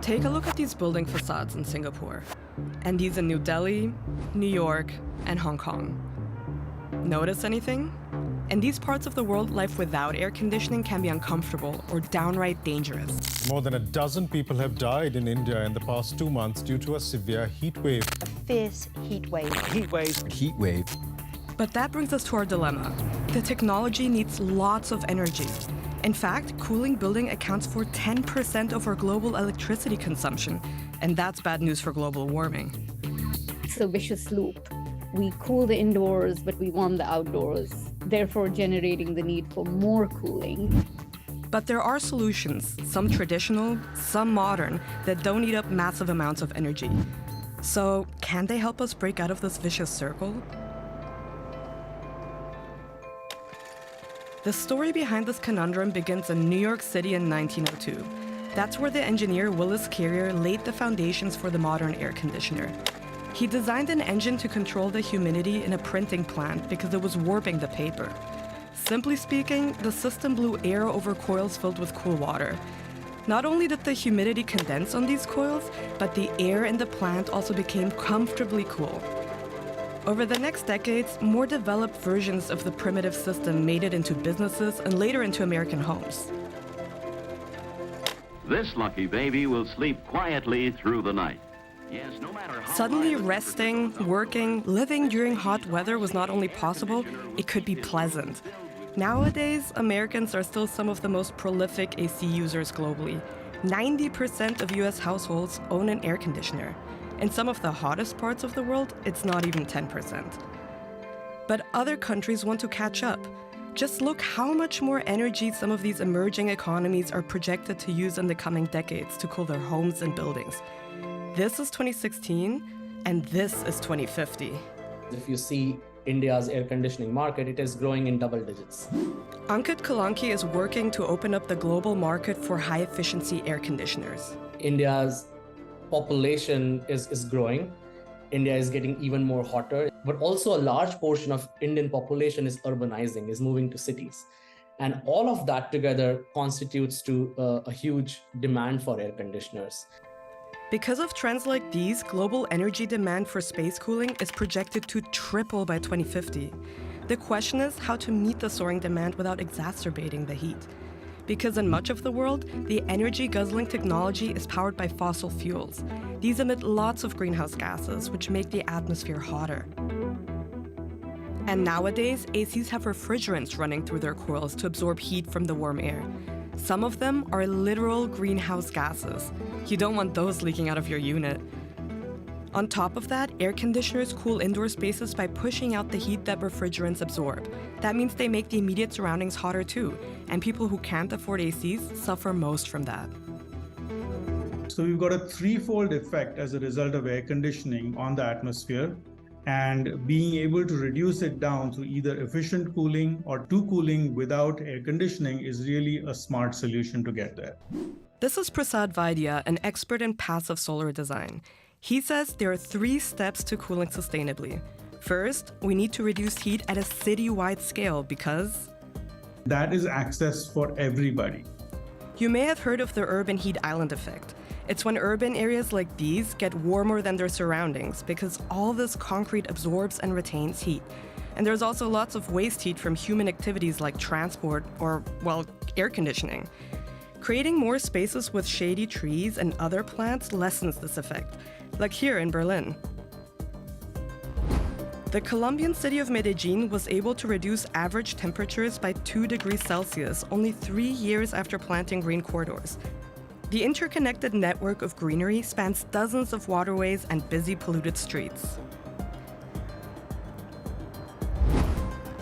Take a look at these building facades in Singapore, and these in New Delhi, New York, and Hong Kong. Notice anything? In these parts of the world, life without air conditioning can be uncomfortable or downright dangerous. More than a dozen people have died in India in the past 2 months due to a severe heat wave. A fierce heat wave. Heat wave. Heat wave. But that brings us to our dilemma. The technology needs lots of energy. In fact, cooling building accounts for 10% of our global electricity consumption, and that's bad news for global warming. It's a vicious loop. We cool the indoors, but we warm the outdoors, therefore generating the need for more cooling. But there are solutions, some traditional, some modern, that don't eat up massive amounts of energy. So, can they help us break out of this vicious circle? The story behind this conundrum begins in New York City in 1902. That's where the engineer Willis Carrier laid the foundations for the modern air conditioner. He designed an engine to control the humidity in a printing plant because it was warping the paper. Simply speaking, the system blew air over coils filled with cool water. Not only did the humidity condense on these coils, but the air in the plant also became comfortably cool. Over the next decades, more developed versions of the primitive system made it into businesses and later into American homes. This lucky baby will sleep quietly through the night. Yes, no matter how Suddenly, resting, working, living during hot weather was not only possible, it could be pleasant. Nowadays, Americans are still some of the most prolific AC users globally. 90% of US households own an air conditioner. In some of the hottest parts of the world, it's not even 10%. But other countries want to catch up. Just look how much more energy some of these emerging economies are projected to use in the coming decades to cool their homes and buildings. This is 2016, and this is 2050. If you see India's air conditioning market, it is growing in double digits. Ankit Kalanki is working to open up the global market for high-efficiency air conditioners. India's population is growing. India is getting even more hotter, but also a large portion of Indian population is urbanizing, is moving to cities. And all of that together constitutes to a huge demand for air conditioners. Because of trends like these, global energy demand for space cooling is projected to triple by 2050. The question is how to meet the soaring demand without exacerbating the heat. Because in much of the world, the energy-guzzling technology is powered by fossil fuels. These emit lots of greenhouse gases, which make the atmosphere hotter. And nowadays, ACs have refrigerants running through their coils to absorb heat from the warm air. Some of them are literal greenhouse gases. You don't want those leaking out of your unit. On top of that, air conditioners cool indoor spaces by pushing out the heat that refrigerants absorb. That means they make the immediate surroundings hotter too, and people who can't afford ACs suffer most from that. So we've got a threefold effect as a result of air conditioning on the atmosphere, and being able to reduce it down through either efficient cooling or to cooling without air conditioning is really a smart solution to get there. This is Prasad Vaidya, an expert in passive solar design. He says there are 3 steps to cooling sustainably. First, we need to reduce heat at a city-wide scale because that is access for everybody. You may have heard of the urban heat island effect. It's when urban areas like these get warmer than their surroundings because all this concrete absorbs and retains heat. And there's also lots of waste heat from human activities like transport or, well, air conditioning. Creating more spaces with shady trees and other plants lessens this effect, like here in Berlin. The Colombian city of Medellin was able to reduce average temperatures by 2 degrees Celsius only 3 years after planting green corridors. The interconnected network of greenery spans dozens of waterways and busy polluted streets.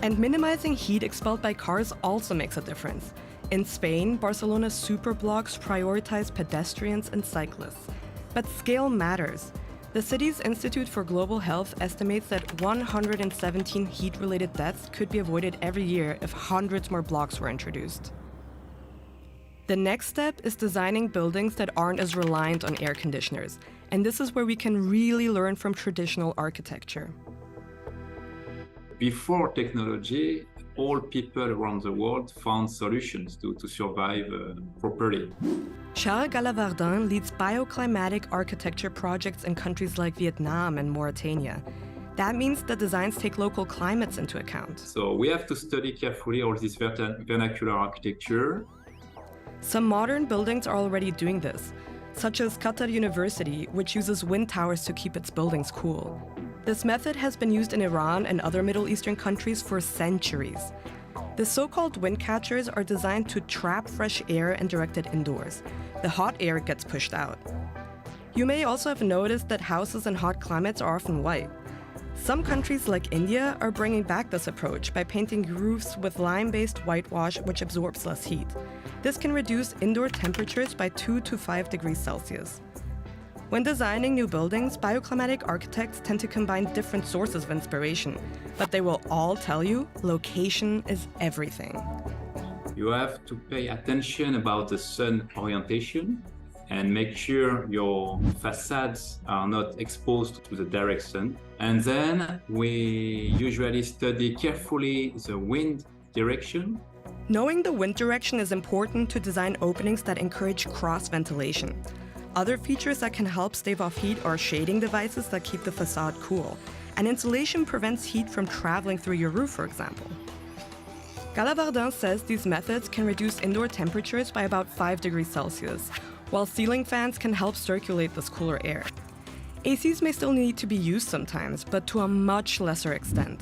And minimizing heat expelled by cars also makes a difference. In Spain, Barcelona's superblocks prioritize pedestrians and cyclists. But scale matters. The city's Institute for Global Health estimates that 117 heat-related deaths could be avoided every year if hundreds more blocks were introduced. The next step is designing buildings that aren't as reliant on air conditioners. And this is where we can really learn from traditional architecture. Before technology, all people around the world found solutions to survive properly. Charles Galavardin leads bioclimatic architecture projects in countries like Vietnam and Mauritania. That means the designs take local climates into account. So we have to study carefully all this vernacular architecture. Some modern buildings are already doing this, such as Qatar University, which uses wind towers to keep its buildings cool. This method has been used in Iran and other Middle Eastern countries for centuries. The so-called wind catchers are designed to trap fresh air and direct it indoors. The hot air gets pushed out. You may also have noticed that houses in hot climates are often white. Some countries like India are bringing back this approach by painting roofs with lime-based whitewash, which absorbs less heat. This can reduce indoor temperatures by 2 to 5 degrees Celsius. When designing new buildings, bioclimatic architects tend to combine different sources of inspiration, but they will all tell you location is everything. You have to pay attention about the sun orientation and make sure your facades are not exposed to the direct sun. And then we usually study carefully the wind direction. Knowing the wind direction is important to design openings that encourage cross-ventilation. Other features that can help stave off heat are shading devices that keep the facade cool, and insulation prevents heat from traveling through your roof, for example. Galavardin says these methods can reduce indoor temperatures by about 5 degrees Celsius, while ceiling fans can help circulate this cooler air. ACs may still need to be used sometimes, but to a much lesser extent.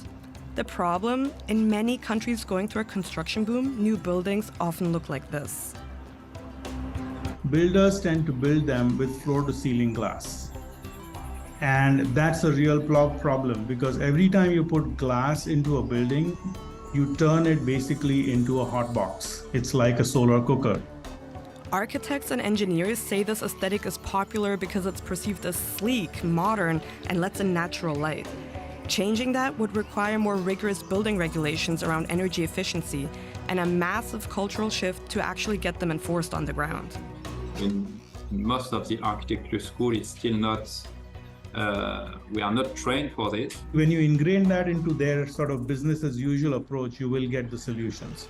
The problem, in many countries going through a construction boom, new buildings often look like this. Builders tend to build them with floor-to-ceiling glass. And that's a real problem because every time you put glass into a building, you turn it basically into a hot box. It's like a solar cooker. Architects and engineers say this aesthetic is popular because it's perceived as sleek, modern, and lets in natural light. Changing that would require more rigorous building regulations around energy efficiency and a massive cultural shift to actually get them enforced on the ground. In most of the architecture school, it's still not, we are not trained for this. When you ingrain that into their sort of business as usual approach, you will get the solutions.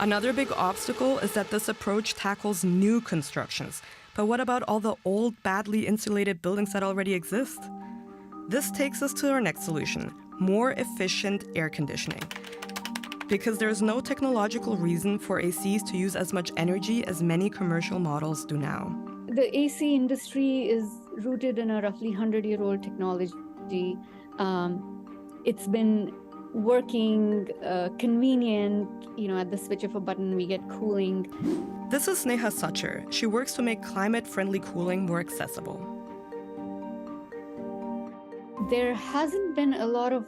Another big obstacle is that this approach tackles new constructions. But what about all the old, badly insulated buildings that already exist? This takes us to our next solution, more efficient air conditioning. Because there's no technological reason for ACs to use as much energy as many commercial models do now. The AC industry is rooted in a roughly 100-year-old technology. It's been working convenient, at the switch of a button, we get cooling. This is Neha Sachar. She works to make climate-friendly cooling more accessible. There hasn't been a lot of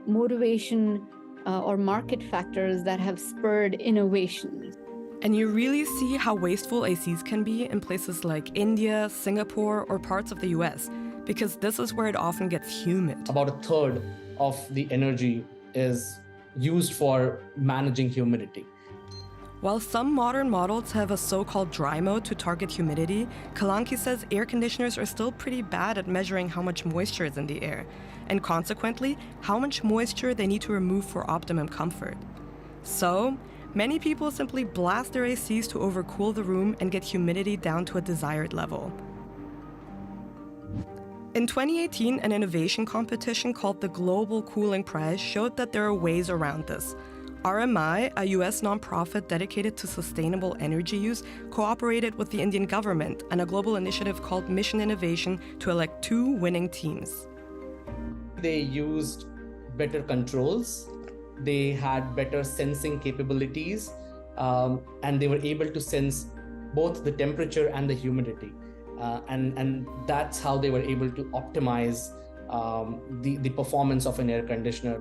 motivation or market factors that have spurred innovation. And you really see how wasteful ACs can be in places like India, Singapore, or parts of the US, because this is where it often gets humid. About a third of the energy is used for managing humidity. While some modern models have a so-called dry mode to target humidity, Kalanki says air conditioners are still pretty bad at measuring how much moisture is in the air, and consequently, how much moisture they need to remove for optimum comfort. So, many people simply blast their ACs to overcool the room and get humidity down to a desired level. In 2018, an innovation competition called the Global Cooling Prize showed that there are ways around this. RMI, a US nonprofit dedicated to sustainable energy use, cooperated with the Indian government and a global initiative called Mission Innovation to elect 2 winning teams. They used better controls, they had better sensing capabilities, and they were able to sense both the temperature and the humidity. And that's how they were able to optimize the performance of an air conditioner.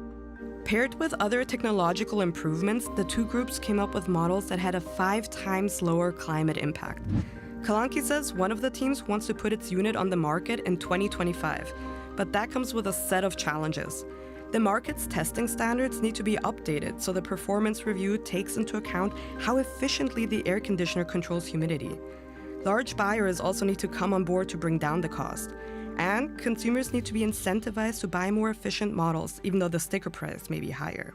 Paired with other technological improvements, the 2 groups came up with models that had a 5 times lower climate impact. Kalanki says one of the teams wants to put its unit on the market in 2025, but that comes with a set of challenges. The market's testing standards need to be updated so the performance review takes into account how efficiently the air conditioner controls humidity. Large buyers also need to come on board to bring down the cost. And consumers need to be incentivized to buy more efficient models, even though the sticker price may be higher.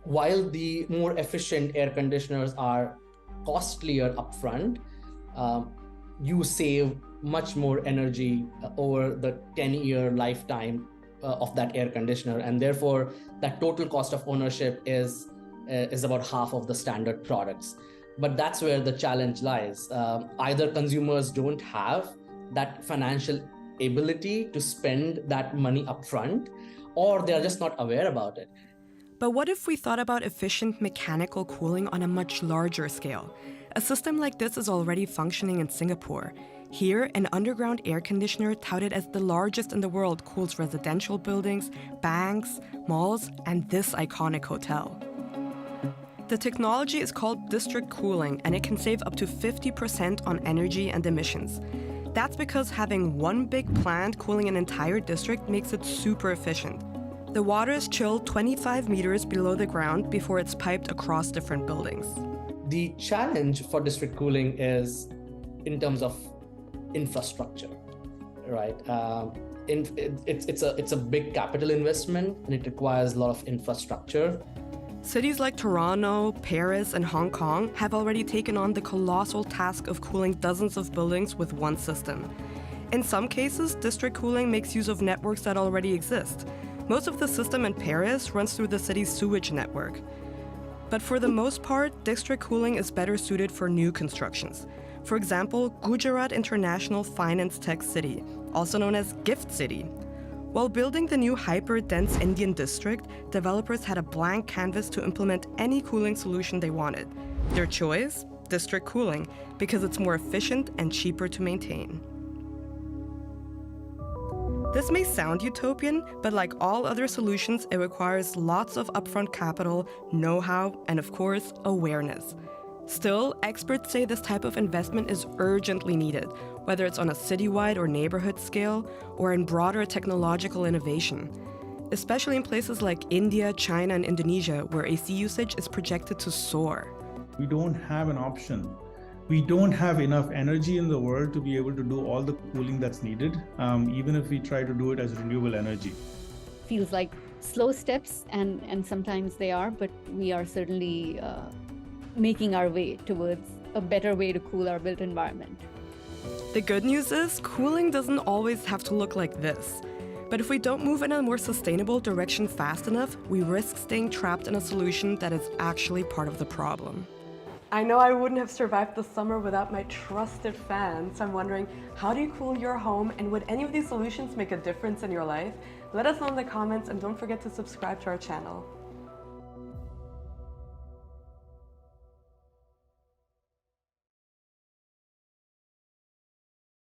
while the more efficient air conditioners are costlier upfront, you save much more energy over the 10-year lifetime of that air conditioner, and therefore that total cost of ownership is about half of the standard products. But that's where the challenge lies. Either consumers don't have that financial ability to spend that money upfront, or they're just not aware about it. But what if we thought about efficient mechanical cooling on a much larger scale? A system like this is already functioning in Singapore. Here, an underground air conditioner touted as the largest in the world cools residential buildings, banks, malls, and this iconic hotel. The technology is called district cooling, and it can save up to 50% on energy and emissions. That's because having one big plant cooling an entire district makes it super efficient. The water is chilled 25 meters below the ground before it's piped across different buildings. The challenge for district cooling is in terms of infrastructure, right? It's a big capital investment, and it requires a lot of infrastructure. Cities like Toronto, Paris, and Hong Kong have already taken on the colossal task of cooling dozens of buildings with one system. In some cases, district cooling makes use of networks that already exist. Most of the system in Paris runs through the city's sewage network. But for the most part, district cooling is better suited for new constructions. For example, Gujarat International Finance Tech City, also known as Gift City. While building the new hyper-dense Indian district, developers had a blank canvas to implement any cooling solution they wanted. Their choice? District cooling, because it's more efficient and cheaper to maintain. This may sound utopian, but like all other solutions, it requires lots of upfront capital, know-how, and of course, awareness. Still, experts say this type of investment is urgently needed, whether it's on a citywide or neighborhood scale, or in broader technological innovation, especially in places like India, China, and Indonesia, where AC usage is projected to soar. We don't have an option. We don't have enough energy in the world to be able to do all the cooling that's needed, even if we try to do it as renewable energy. Feels like slow steps, and sometimes they are, but we are certainly making our way towards a better way to cool our built environment. The good news is, cooling doesn't always have to look like this. But if we don't move in a more sustainable direction fast enough, we risk staying trapped in a solution that is actually part of the problem. I know I wouldn't have survived the summer without my trusted fans. I'm wondering, how do you cool your home, and would any of these solutions make a difference in your life? Let us know in the comments, and don't forget to subscribe to our channel.